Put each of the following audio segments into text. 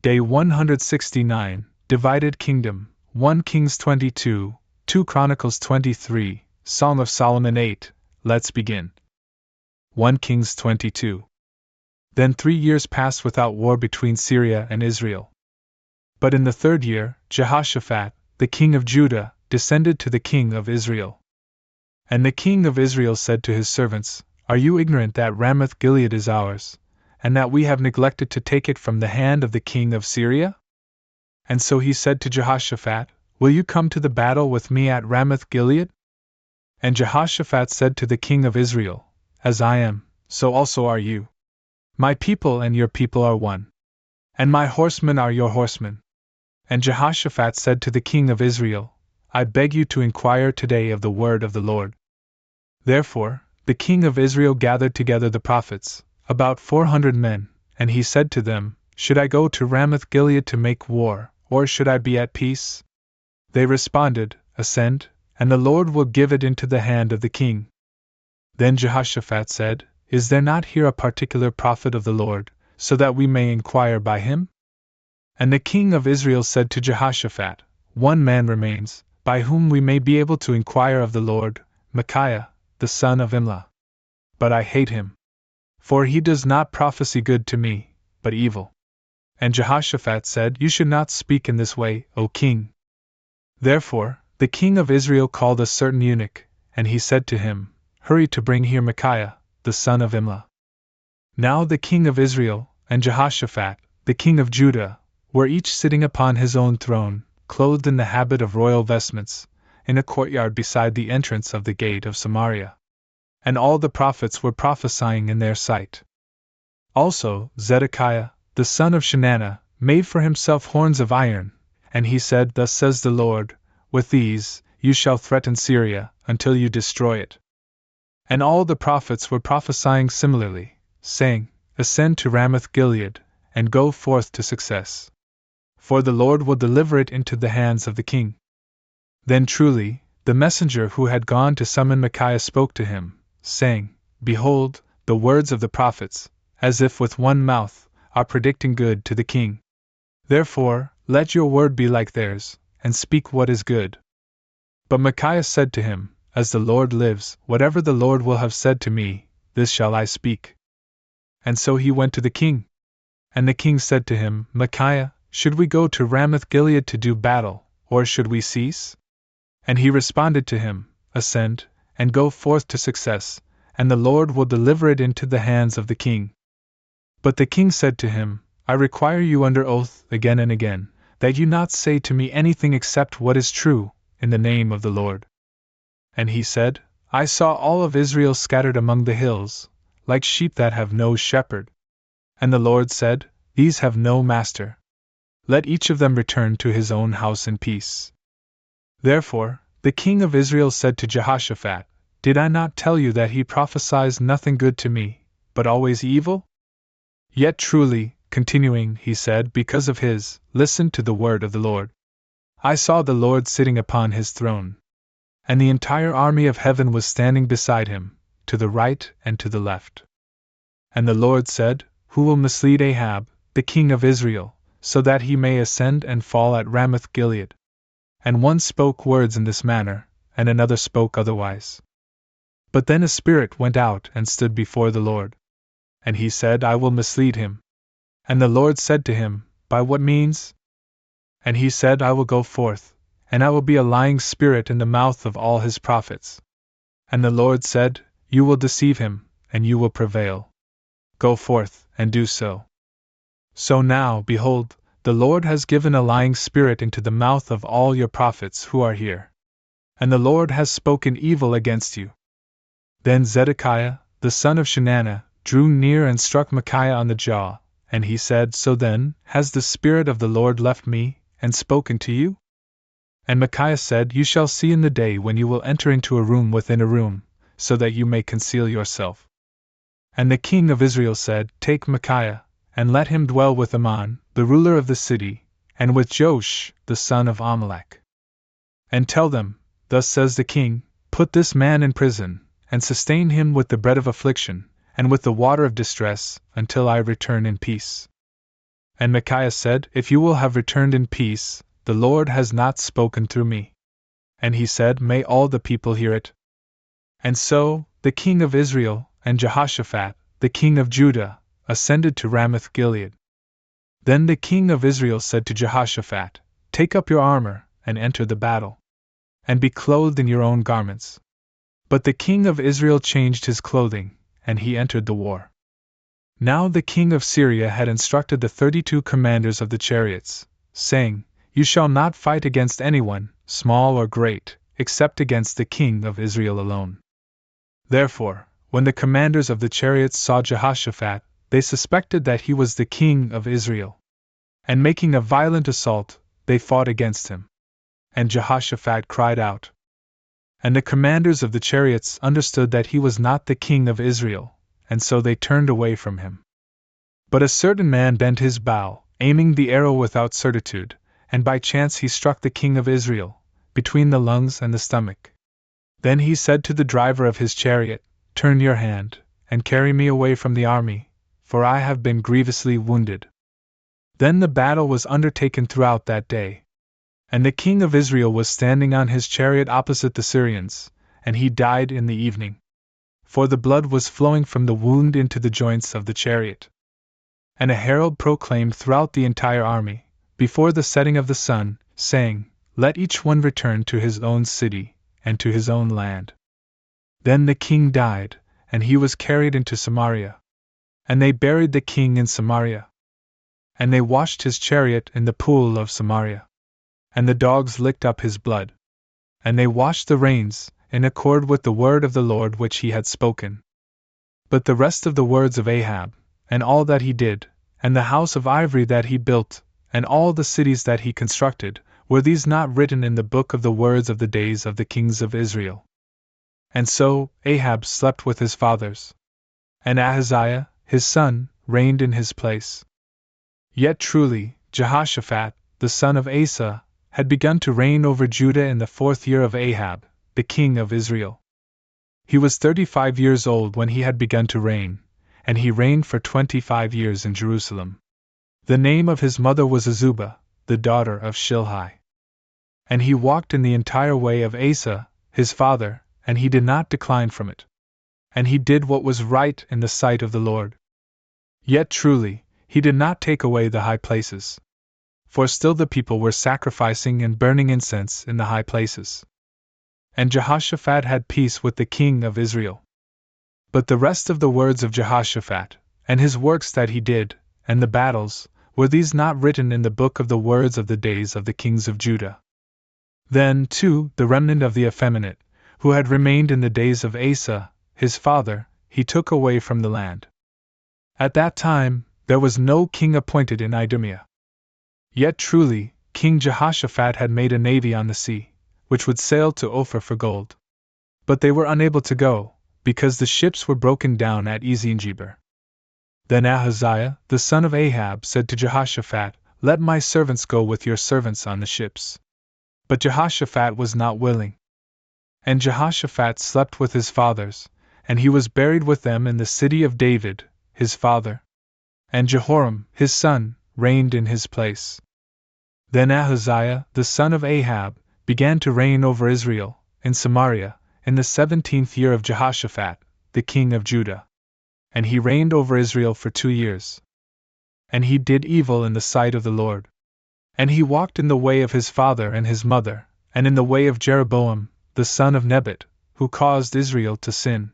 Day 169, Divided Kingdom, 1 Kings 22, 2 Chronicles 23, Song of Solomon 8, let's begin. 1 Kings 22. Then 3 years passed without war between Syria and Israel. But in the 3rd year, Jehoshaphat, the king of Judah, descended to the king of Israel. And the king of Israel said to his servants, Are you ignorant that Ramoth-Gilead is ours, and that we have neglected to take it from the hand of the king of Syria? And so he said to Jehoshaphat, Will you come to the battle with me at Ramoth-Gilead? And Jehoshaphat said to the king of Israel, As I am, so also are you. My people and your people are one, and my horsemen are your horsemen. And Jehoshaphat said to the king of Israel, I beg you to inquire today of the word of the Lord. Therefore, the king of Israel gathered together the prophets, about 400 men, and he said to them, Should I go to Ramoth-Gilead to make war, or should I be at peace? They responded, Ascend, and the Lord will give it into the hand of the king. Then Jehoshaphat said, Is there not here a particular prophet of the Lord, so that we may inquire by him? And the king of Israel said to Jehoshaphat, One man remains, by whom we may be able to inquire of the Lord, Micaiah, the son of Imlah. But I hate him. For he does not prophesy good to me, but evil. And Jehoshaphat said, You should not speak in this way, O king. Therefore, the king of Israel called a certain eunuch, and he said to him, Hurry to bring here Micaiah, the son of Imlah. Now the king of Israel, and Jehoshaphat, the king of Judah, were each sitting upon his own throne, clothed in the habit of royal vestments, in a courtyard beside the entrance of the gate of Samaria. And all the prophets were prophesying in their sight. Also, Zedekiah, the son of Chenaanah, made for himself horns of iron, and he said, Thus says the Lord, With these you shall threaten Syria, until you destroy it. And all the prophets were prophesying similarly, saying, Ascend to Ramoth-Gilead, and go forth to success. For the Lord will deliver it into the hands of the king. Then truly, the messenger who had gone to summon Micaiah spoke to him, saying, Behold, the words of the prophets, as if with one mouth, are predicting good to the king. Therefore, let your word be like theirs, and speak what is good. But Micaiah said to him, As the Lord lives, whatever the Lord will have said to me, this shall I speak. And so he went to the king. And the king said to him, Micaiah, should we go to Ramoth-Gilead to do battle, or should we cease? And he responded to him, Ascend, and go forth to success, and the Lord will deliver it into the hands of the king. But the king said to him, I require you under oath, again and again, that you not say to me anything except what is true, in the name of the Lord. And he said, I saw all of Israel scattered among the hills, like sheep that have no shepherd. And the Lord said, These have no master. Let each of them return to his own house in peace. Therefore, the king of Israel said to Jehoshaphat, Did I not tell you that he prophesies nothing good to me, but always evil? Yet truly, continuing, he said, because of his, listen to the word of the Lord. I saw the Lord sitting upon his throne, and the entire army of heaven was standing beside him, to the right and to the left. And the Lord said, Who will mislead Ahab, the king of Israel, so that he may ascend and fall at Ramoth-Gilead? And one spoke words in this manner, and another spoke otherwise. But then a spirit went out and stood before the Lord. And he said, I will mislead him. And the Lord said to him, By what means? And he said, I will go forth, and I will be a lying spirit in the mouth of all his prophets. And the Lord said, You will deceive him, and you will prevail. Go forth, and do so. So now, behold, the Lord has given a lying spirit into the mouth of all your prophets who are here. And the Lord has spoken evil against you. Then Zedekiah, the son of Chenaanah, drew near and struck Micaiah on the jaw, and he said, So then, has the Spirit of the Lord left me, and spoken to you? And Micaiah said, You shall see in the day when you will enter into a room within a room, so that you may conceal yourself. And the king of Israel said, Take Micaiah, and let him dwell with Amon, the ruler of the city, and with Joash, the son of Amalek. And tell them, Thus says the king, Put this man in prison, and sustain him with the bread of affliction, and with the water of distress, until I return in peace. And Micaiah said, If you will have returned in peace, the Lord has not spoken through me. And he said, May all the people hear it. And so, the king of Israel, and Jehoshaphat, the king of Judah, ascended to Ramoth Gilead. Then the king of Israel said to Jehoshaphat, Take up your armor, and enter the battle, and be clothed in your own garments. But the king of Israel changed his clothing, and he entered the war. Now the king of Syria had instructed the 32 commanders of the chariots, saying, You shall not fight against anyone, small or great, except against the king of Israel alone. Therefore, when the commanders of the chariots saw Jehoshaphat, they suspected that he was the king of Israel. And making a violent assault, they fought against him. And Jehoshaphat cried out. And the commanders of the chariots understood that he was not the king of Israel, and so they turned away from him. But a certain man bent his bow, aiming the arrow without certitude, and by chance he struck the king of Israel, between the lungs and the stomach. Then he said to the driver of his chariot, Turn your hand, and carry me away from the army, for I have been grievously wounded. Then the battle was undertaken throughout that day. And the king of Israel was standing on his chariot opposite the Syrians, and he died in the evening. For the blood was flowing from the wound into the joints of the chariot. And a herald proclaimed throughout the entire army, before the setting of the sun, saying, Let each one return to his own city, and to his own land. Then the king died, and he was carried into Samaria. And they buried the king in Samaria. And they washed his chariot in the pool of Samaria. And the dogs licked up his blood. And they washed the reins, in accord with the word of the Lord which he had spoken. But the rest of the words of Ahab, and all that he did, and the house of ivory that he built, and all the cities that he constructed, were these not written in the book of the words of the days of the kings of Israel? And so Ahab slept with his fathers. And Ahaziah, his son, reigned in his place. Yet truly, Jehoshaphat, the son of Asa, had begun to reign over Judah in the 4th year of Ahab, the king of Israel. He was 35 years old when he had begun to reign, and he reigned for 25 years in Jerusalem. The name of his mother was Azubah, the daughter of Shilhi. And he walked in the entire way of Asa, his father, and he did not decline from it. And he did what was right in the sight of the Lord. Yet truly, he did not take away the high places. For still the people were sacrificing and burning incense in the high places. And Jehoshaphat had peace with the king of Israel. But the rest of the words of Jehoshaphat, and his works that he did, and the battles, were these not written in the book of the words of the days of the kings of Judah? Then, too, the remnant of the effeminate, who had remained in the days of Asa, his father, he took away from the land. At that time, there was no king appointed in Idumea. Yet truly, King Jehoshaphat had made a navy on the sea, which would sail to Ophir for gold. But they were unable to go, because the ships were broken down at Ezion-Geber. Then Ahaziah, the son of Ahab, said to Jehoshaphat, Let my servants go with your servants on the ships. But Jehoshaphat was not willing. And Jehoshaphat slept with his fathers, and he was buried with them in the city of David, his father. And Jehoram, his son, reigned in his place. Then Ahaziah, the son of Ahab, began to reign over Israel, in Samaria, in the 17th year of Jehoshaphat, the king of Judah. And he reigned over Israel for 2 years. And he did evil in the sight of the Lord. And he walked in the way of his father and his mother, and in the way of Jeroboam, the son of Nebat, who caused Israel to sin.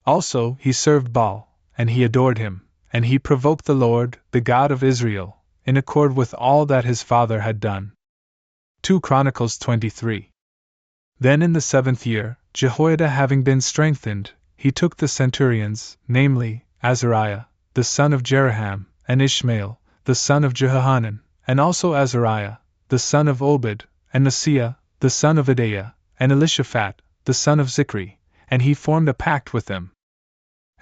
Also he served Baal, and he adored him, and he provoked the Lord, the God of Israel, in accord with all that his father had done. 2 Chronicles 23. Then in the 7th year, Jehoiada having been strengthened, he took the centurions, namely, Azariah, the son of Jeroham, and Ishmael, the son of Jehohanan, and also Azariah, the son of Obed, and Messiah, the son of Adaiah, and Elishaphat, the son of Zichri, and he formed a pact with them.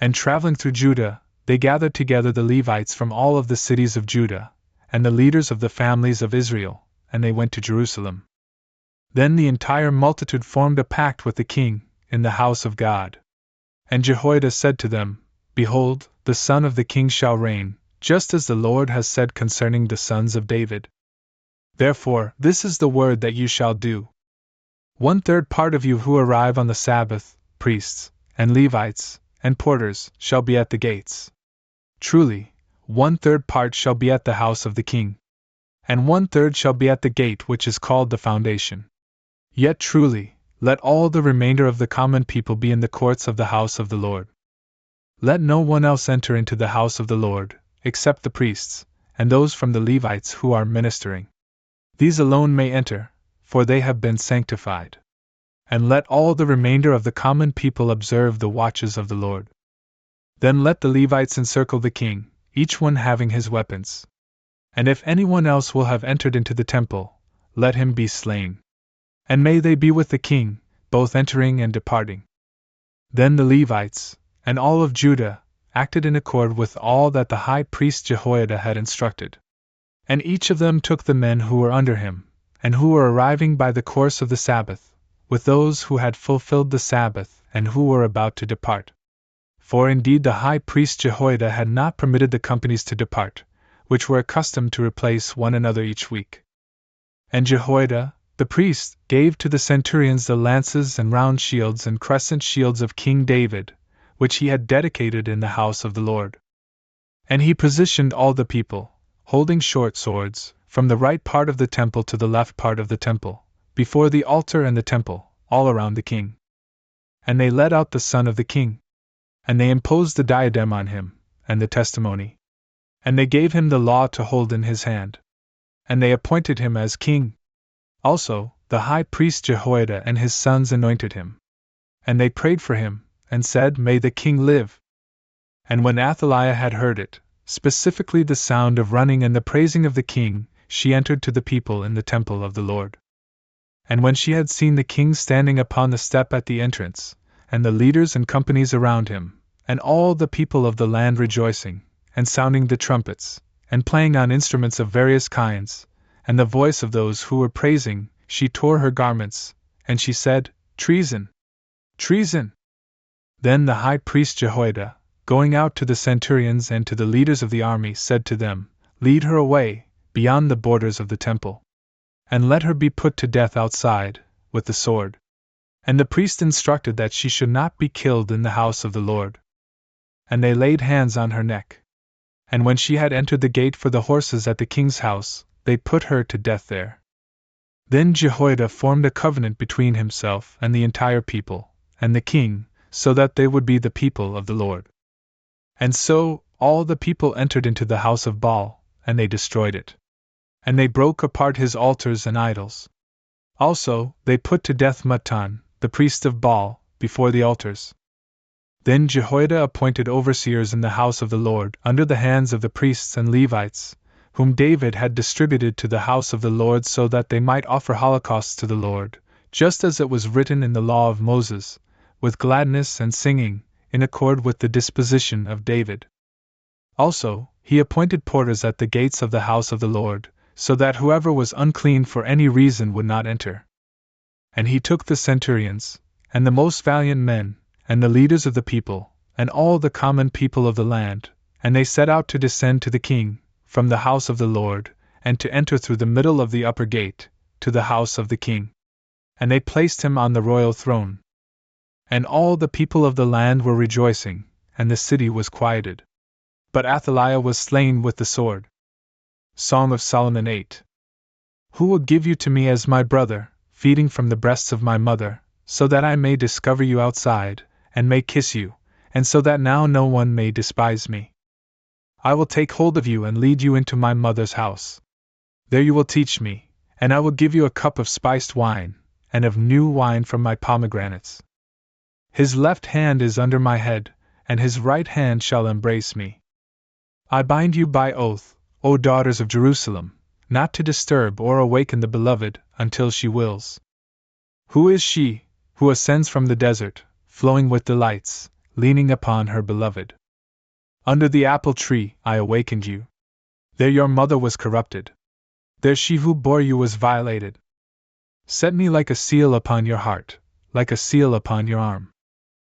And traveling through Judah, they gathered together the Levites from all of the cities of Judah, and the leaders of the families of Israel, and they went to Jerusalem. Then the entire multitude formed a pact with the king, in the house of God. And Jehoiada said to them, Behold, the son of the king shall reign, just as the Lord has said concerning the sons of David. Therefore, this is the word that you shall do. 1/3 part of you who arrive on the Sabbath, priests, and Levites, and porters, shall be at the gates. Truly, 1/3 part shall be at the house of the king. And 1/3 shall be at the gate which is called the Foundation. Yet truly, let all the remainder of the common people be in the courts of the house of the Lord. Let no one else enter into the house of the Lord, except the priests, and those from the Levites who are ministering. These alone may enter, for they have been sanctified. And let all the remainder of the common people observe the watches of the Lord. Then let the Levites encircle the king, each one having his weapons. And if anyone else will have entered into the temple, let him be slain. And may they be with the king, both entering and departing. Then the Levites, and all of Judah, acted in accord with all that the high priest Jehoiada had instructed. And each of them took the men who were under him, and who were arriving by the course of the Sabbath, with those who had fulfilled the Sabbath and who were about to depart. For indeed the high priest Jehoiada had not permitted the companies to depart, which were accustomed to replace one another each week. And Jehoiada, the priest, gave to the centurions the lances and round shields and crescent shields of King David, which he had dedicated in the house of the Lord. And he positioned all the people, holding short swords, from the right part of the temple to the left part of the temple, before the altar and the temple, all around the king. And they led out the son of the king. And they imposed the diadem on him, and the testimony. And they gave him the law to hold in his hand. And they appointed him as king. Also, the high priest Jehoiada and his sons anointed him. And they prayed for him, and said, May the king live. And when Athaliah had heard it, specifically the sound of running and the praising of the king, she entered to the people in the temple of the Lord. And when she had seen the king standing upon the step at the entrance, and the leaders and companies around him, and all the people of the land rejoicing, and sounding the trumpets, and playing on instruments of various kinds, and the voice of those who were praising, she tore her garments, and she said, Treason! Treason! Then the high priest Jehoiada, going out to the centurions and to the leaders of the army, said to them, Lead her away, beyond the borders of the temple. And let her be put to death outside, with the sword. And the priest instructed that she should not be killed in the house of the Lord. And they laid hands on her neck. And when she had entered the gate for the horses at the king's house, they put her to death there. Then Jehoiada formed a covenant between himself and the entire people, and the king, so that they would be the people of the Lord. And so, all the people entered into the house of Baal, and they destroyed it. And they broke apart his altars and idols. Also, they put to death Mattan, the priest of Baal, before the altars. Then Jehoiada appointed overseers in the house of the Lord, under the hands of the priests and Levites, whom David had distributed to the house of the Lord so that they might offer holocausts to the Lord, just as it was written in the law of Moses, with gladness and singing, in accord with the disposition of David. Also, he appointed porters at the gates of the house of the Lord, so that whoever was unclean for any reason would not enter. And he took the centurions, and the most valiant men, and the leaders of the people, and all the common people of the land, and they set out to descend to the king, from the house of the Lord, and to enter through the middle of the upper gate, to the house of the king. And they placed him on the royal throne. And all the people of the land were rejoicing, and the city was quieted. But Athaliah was slain with the sword. Song of Solomon 8. Who will give you to me as my brother, feeding from the breasts of my mother, so that I may discover you outside, and may kiss you, and so that now no one may despise me? I will take hold of you and lead you into my mother's house. There you will teach me, and I will give you a cup of spiced wine, and of new wine from my pomegranates. His left hand is under my head, and his right hand shall embrace me. I bind you by oath, O daughters of Jerusalem, not to disturb or awaken the beloved, until she wills. Who is she, who ascends from the desert, flowing with delights, leaning upon her beloved? Under the apple tree I awakened you. There your mother was corrupted. There she who bore you was violated. Set me like a seal upon your heart, like a seal upon your arm.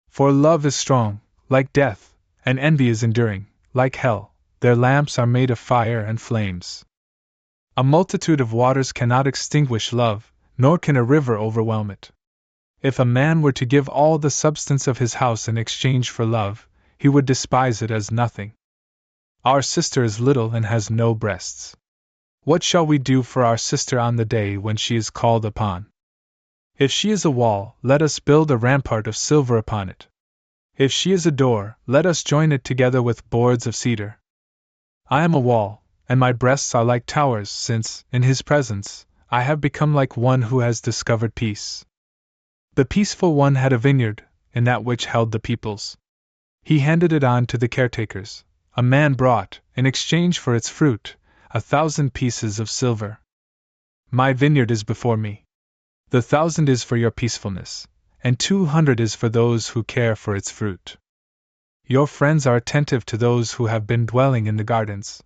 For love is strong, like death, and envy is enduring, like hell. their lamps are made of fire and flames. A multitude of waters cannot extinguish love, nor can a river overwhelm it. If a man were to give all the substance of his house in exchange for love, he would despise it as nothing. Our sister is little and has no breasts. What shall we do for our sister on the day when she is called upon? If she is a wall, let us build a rampart of silver upon it. If she is a door, let us join it together with boards of cedar. I am a wall, and my breasts are like towers, since, in his presence, I have become like one who has discovered peace. The peaceful one had a vineyard, in that which held the peoples. He handed it on to the caretakers. A man brought, in exchange for its fruit, 1,000 pieces of silver. My vineyard is before me. The 1,000 is for your peacefulness, and 200 is for those who care for its fruit. Your friends are attentive to those who have been dwelling in the gardens.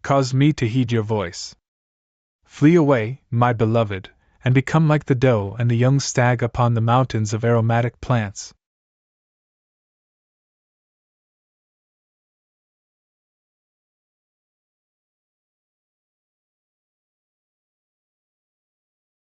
Cause me to heed your voice. Flee away, my beloved, and become like the doe and the young stag upon the mountains of aromatic plants.